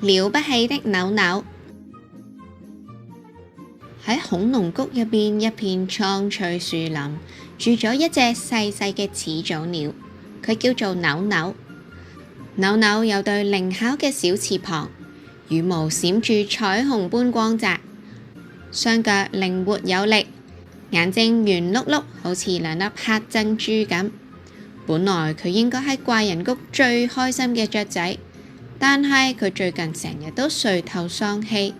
了不起的扭扭。喺恐龍谷入邊一片蒼翠樹林，住咗一隻細細嘅始祖鳥，佢叫做扭扭。扭扭有對靈巧嘅小翅膀，羽毛閃住彩虹般光澤，雙腳靈活有力，眼睛圓碌碌，好似兩粒黑珍珠咁。本來佢應該係怪人谷最開心嘅雀仔，但係佢最近成日都垂頭喪氣，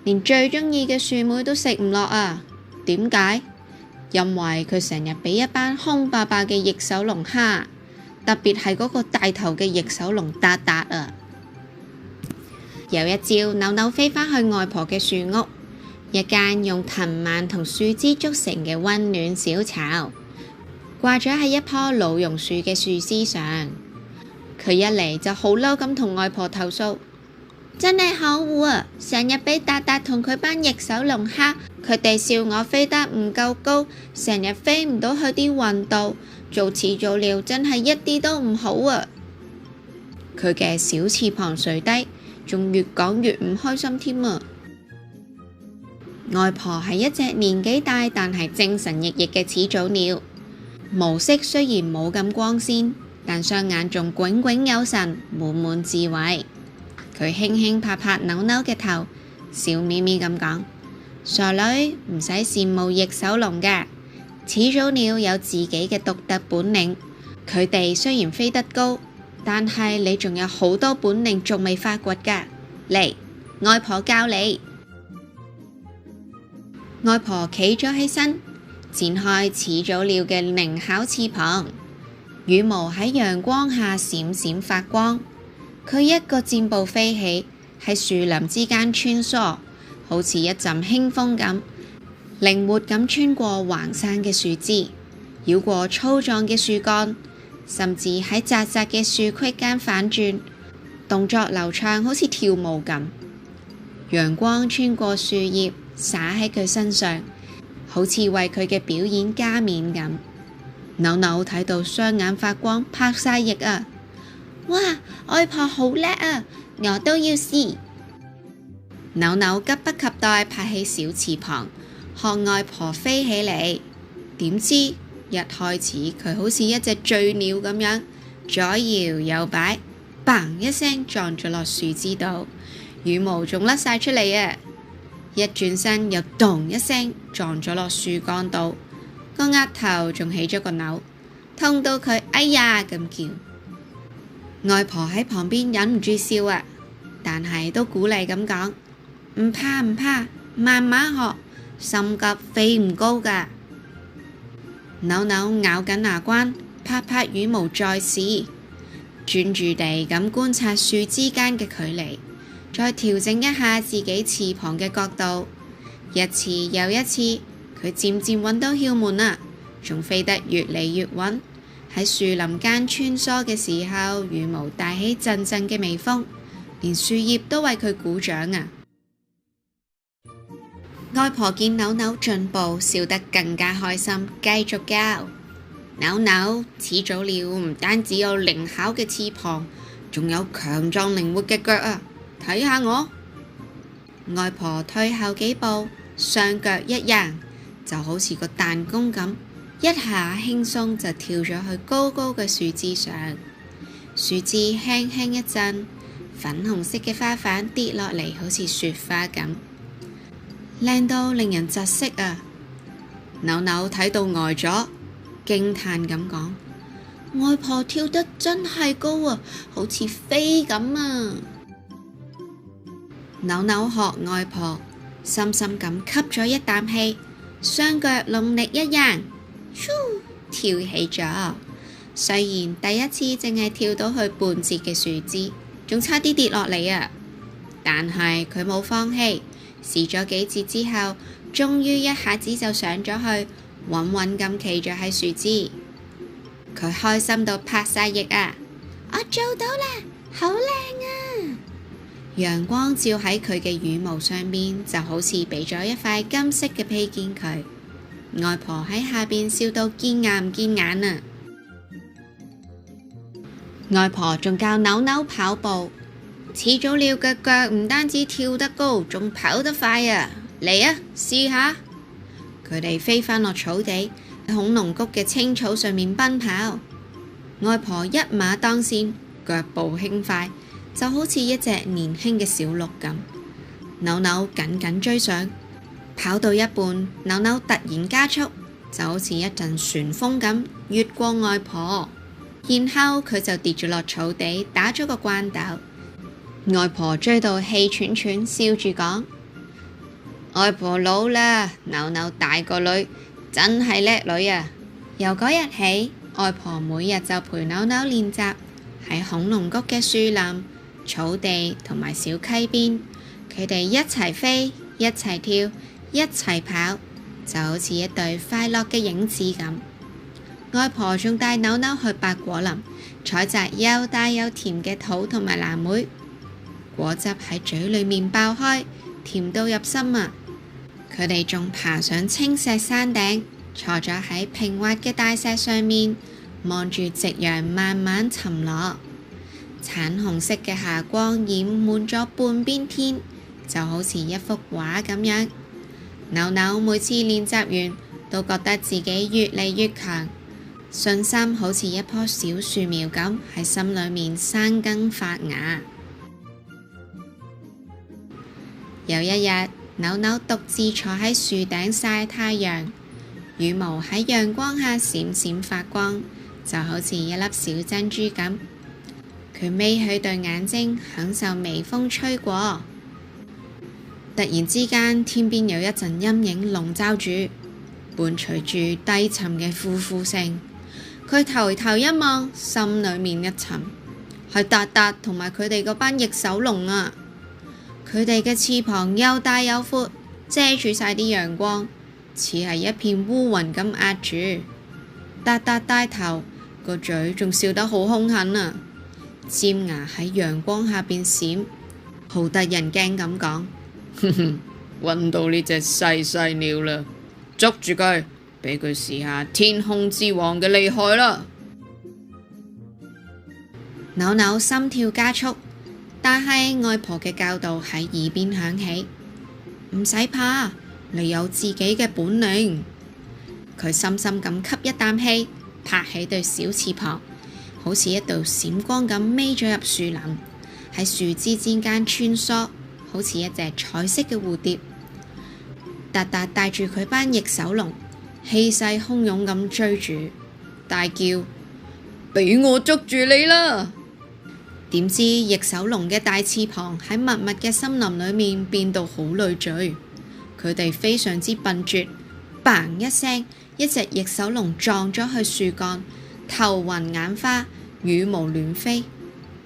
連最鍾意嘅樹莓都食唔落啊！點解？因為佢成日俾一班兇巴巴嘅翼手龍蝦，特別係嗰個大頭嘅翼手龍達達啊！有一朝，扭扭飛返去外婆嘅樹屋，一間用藤蔓同樹枝築成嘅溫暖小巢，掛咗喺一棵老榕樹嘅樹枝上。佢一嚟就好嬲咁同外婆投訴，真係可惡啊！成日俾達達同佢班翼手龍蝦，佢哋笑我飛得唔夠高，成日飛唔到去啲雲度，做始祖鳥真係一啲都唔好啊！佢嘅小翅膀垂低，仲越講越唔開心添啊！外婆係一隻年紀大但係精神奕奕嘅始祖鳥，毛色雖然冇咁光鮮，但雙眼仲炯炯有神，滿滿智慧。佢輕輕拍拍扭扭嘅頭，笑咪咪咁講：傻女，唔使羨慕翼手龍㗎，始祖鳥有自己嘅獨特本領。佢哋雖然飛得高，但係你仲有好多本領仲未發掘㗎。嚟，外婆教你。外婆企咗起身，展開始祖鳥嘅靈巧翅膀，羽毛喺陽光下閃閃發光。佢一個箭步飛起，喺樹林之間穿梭，好似一陣輕風咁，靈活咁穿過橫生嘅樹枝，繞過粗壯嘅樹幹，甚至喺窄窄嘅樹隙間反轉，動作流暢，好似跳舞咁。陽光穿過樹葉，灑喺佢身上，好似為佢嘅表演加冕咁。扭扭睇到雙眼發光，拍晒翼啊！哇，外婆好叻啊，我都要試。扭扭急不及待拍起小翅膀，學外婆飛起嚟。點知一開始佢好似一隻醉鳥咁樣，左搖右擺，嘭一聲撞咗落樹枝度，羽毛仲甩晒出嚟啊！一轉身又咚一聲撞咗落樹幹度，個額頭仲起咗個鈕，痛到佢哎呀咁叫。外婆喺旁邊忍唔住笑啊，但係都鼓勵咁講：唔怕唔怕，慢慢學，心急飛唔高㗎。扭扭咬緊牙關，拍拍羽毛再試，專注地咁觀察樹之間嘅距離，再調整一下自己翅膀嘅角度，一次又一次，佢漸漸揾到竅門啦，仲飛得越嚟越穩。喺樹林間穿梭嘅時候，羽毛帶起陣陣嘅微風，連樹葉都為佢鼓掌啊！外婆見扭扭進步，笑得更加開心，繼續教。扭扭，始祖鳥唔單止有靈巧嘅翅膀，仲有強壯靈活嘅腳啊！睇下我。外婆退後幾步，雙腳一揚，就好似個彈弓咁，一下輕鬆就跳咗去高高嘅樹枝上。樹枝輕輕一震，粉紅色嘅花瓣跌落嚟，好似雪花咁，靚到令人窒息啊！扭扭睇到呆咗，驚嘆咁講：外婆跳得真係高啊，好似飛咁啊！扭扭學外婆，深深咁吸咗一啖氣，雙腳用力一揚，咻，跳起咗。雖然第一次淨係跳到去半截嘅樹枝，仲差啲跌落嚟啊！但係佢冇放棄，試咗幾節之後，終於一下子就上咗去，穩穩咁企咗喺樹枝。佢開心到拍晒翼啊！我做到啦，好靚啊！陽光照喺佢嘅羽毛上面，就好似俾咗一塊金色嘅披肩佢。外婆喺下邊笑到見牙唔見眼啊！外婆仲教扭扭跑步，始祖鳥嘅腳唔單止跳得高，仲跑得快啊！嚟啊，試下！佢哋飛返落草地，喺恐龍谷嘅青草上面奔跑。外婆一馬當先，腳步輕快，就好似一隻年輕嘅小鹿咁。扭扭緊緊追上，跑到一半，扭扭突然加速，就好似一陣旋風咁越過外婆，然後佢就跌咗落草地，打咗個關鬥。外婆追到氣喘喘，笑住講：外婆老啦，扭扭大個女，真係叻女啊！由嗰日起，外婆每日就陪扭扭練習，喺恐龍谷嘅樹林、草地同埋小溪邊，佢哋一齊飛，一齊跳，一齊跑，就好似一對快樂嘅影子咁。外婆仲帶扭扭去百果林，採摘又大又甜嘅桃同埋藍莓。果汁喺嘴裏面爆開，甜到入心啊！佢哋仲爬上青石山頂，坐咗喺平滑嘅大石上面，望住夕陽慢慢沉落。橙紅色嘅霞光染滿咗半邊天，就好似一幅畫咁樣。扭扭每次練習完，都覺得自己越嚟越強，信心好似一棵小樹苗咁喺心裏面生根發芽。有一日，扭扭獨自坐喺樹頂曬太陽，羽毛喺陽光下閃閃發光，就好似一粒小珍珠咁。佢眯起對眼睛，享受微風吹過。突然之間，天邊有一陣陰影籠罩住，伴隨住低沉嘅呼呼聲。佢抬頭一望，心裏面一沉，係達達同埋佢哋嗰班翼手龍啊！佢哋嘅翅膀又大又闊，遮住晒啲陽光，似係一片烏雲咁壓住。達達帶頭，個嘴仲笑得好兇狠啊！尖牙喺陽光下邊閃，好得人驚咁講：哼哼，搵到呢隻細細鳥啦，捉住佢，俾佢試下天空之王嘅厲害啦！扭扭心跳加速。但係外婆嘅教導喺耳邊響起，唔使怕，你有自己嘅本領。佢深深咁吸一啖氣，拍起對小翅膀，好似一道閃光咁飛咗入樹林，喺樹枝之間穿梭，好似一隻彩色嘅蝴蝶。達達帶住佢班翼手龍，氣勢洶湧咁追住，大叫：俾我捉住你啦！點知翼手龍嘅大翅膀喺密密嘅森林裏面變到好累贅，佢哋非常之笨拙，嘭一聲，一隻翼手龍撞咗去樹幹，頭暈眼花，羽毛亂飛；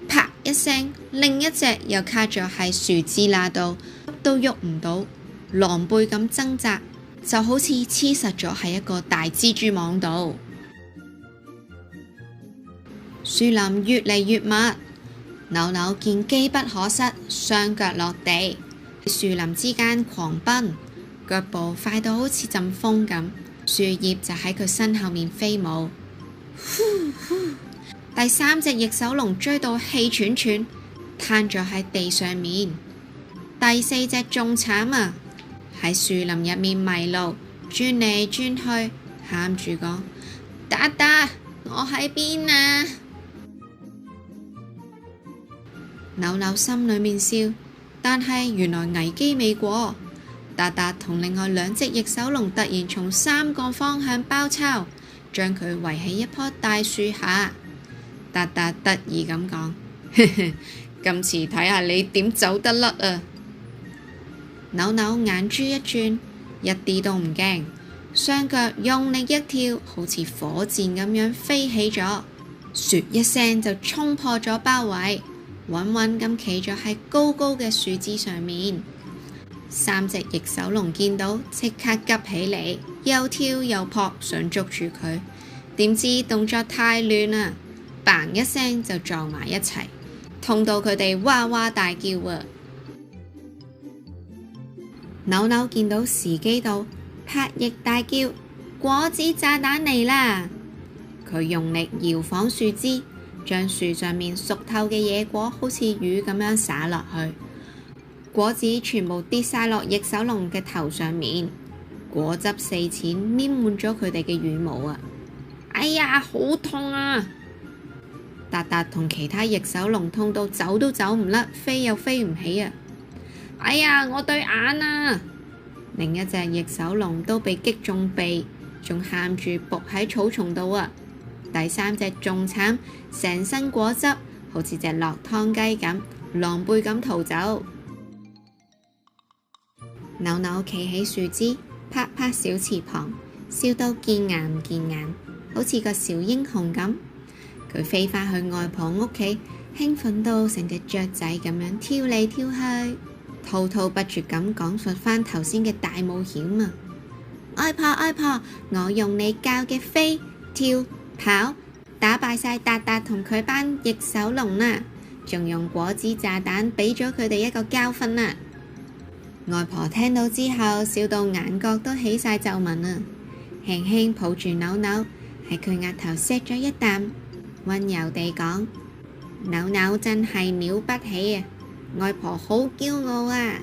啪一聲，另一隻又卡咗喺樹枝罅度，喐都喐唔到，狼狽咁掙扎，就好似黐實咗喺一個大蜘蛛網度。樹林越嚟越密。扭扭見機不可失，雙腳落地，喺樹林之間狂奔，腳步快到好似陣風咁，樹葉就喺佢身後面飛舞。呼呼，第三隻翼手龍追到氣喘喘，攤咗喺地上面。第四隻仲慘啊，喺樹林入面迷路，轉嚟轉去，喊住講：達達，我喺邊啊！扭扭心裏面笑，但係原來危機未過。達達同另外兩隻翼手龍突然從3個方向包抄，將佢圍喺一棵大樹下。達達得意咁講：今次睇下你點走得甩啊！扭扭眼珠一轉，一啲都唔驚，雙腳用力一跳，好似火箭咁樣飛起咗，唰一聲就衝破咗包圍。穩穩咁企咗喺高高嘅樹枝上面，3隻翼手龍見到即刻急起嚟，又跳又撲，想捉住佢，點知動作太亂啦，嘭一聲就撞埋一齊，痛到佢哋哇哇大叫啊！扭扭見到時機到，拍翼大叫：果子炸彈嚟啦！佢用力搖晃樹枝，將樹上面熟透嘅野果好似雨咁樣灑落去，果子全部跌晒落翼手龍嘅頭上面，果汁四濺黏滿咗佢哋嘅羽毛啊！哎呀，好痛啊！達達同其他翼手龍痛到走都走唔甩，飛又飛唔起啊！哎呀，我對眼啊！另一隻翼手龍都被擊中鼻，仲喊住伏喺草叢度啊！第三隻仲慘，成身果汁，好似隻落湯雞咁，狼狽咁逃走。扭扭企喺樹枝，拍拍小翅膀，笑到見牙唔見眼，好似個小英雄咁。佢飛返去外婆屋企，興奮到成隻雀仔咁樣跳嚟跳去，滔滔不絕咁講述返頭先嘅大冒險啊！外婆，外婆，我用你教嘅飛、跳、跑，打敗晒達達同佢班翼手龍啦，仲用果子炸彈俾咗佢哋一個教訓啊！外婆聽到之後，笑到眼角都起晒皺紋啊！輕輕抱住扭扭，喺佢額頭錫咗一啖，溫柔地講：扭扭真係了不起啊！外婆好驕傲啊！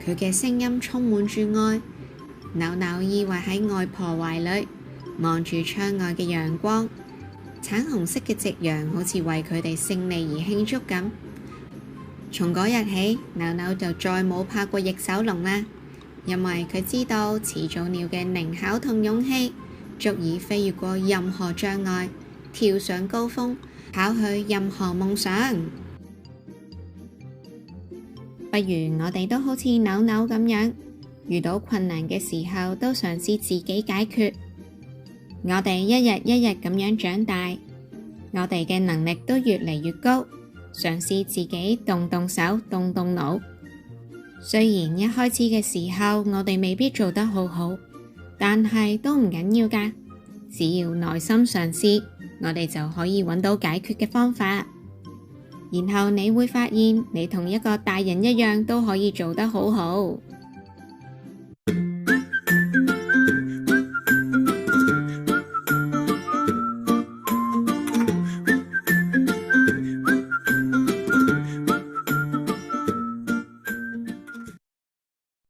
佢嘅聲音充滿住愛。扭扭依偎喺外婆懷裏，望住窗外嘅陽光，橙紅色嘅夕陽好似為佢哋勝利而慶祝咁。從嗰日起，扭扭就再冇怕過翼手龍啦，因為佢知道始祖鳥嘅靈巧同勇氣足以飛越過任何障礙，跳上高峰，跑去任何夢想。不如我哋都好似扭扭咁樣，遇到困難嘅時候都嘗試自己解決。我哋一日一日咁樣長大，我哋嘅能力都越嚟越高，嘗試自己動動手，動動腦。雖然一開始嘅時候我哋未必做得好好，但係都唔緊要㗎，只要耐心嘗試，我哋就可以揾到解決嘅方法。然後你會發現，你同一個大人一樣都可以做得好好。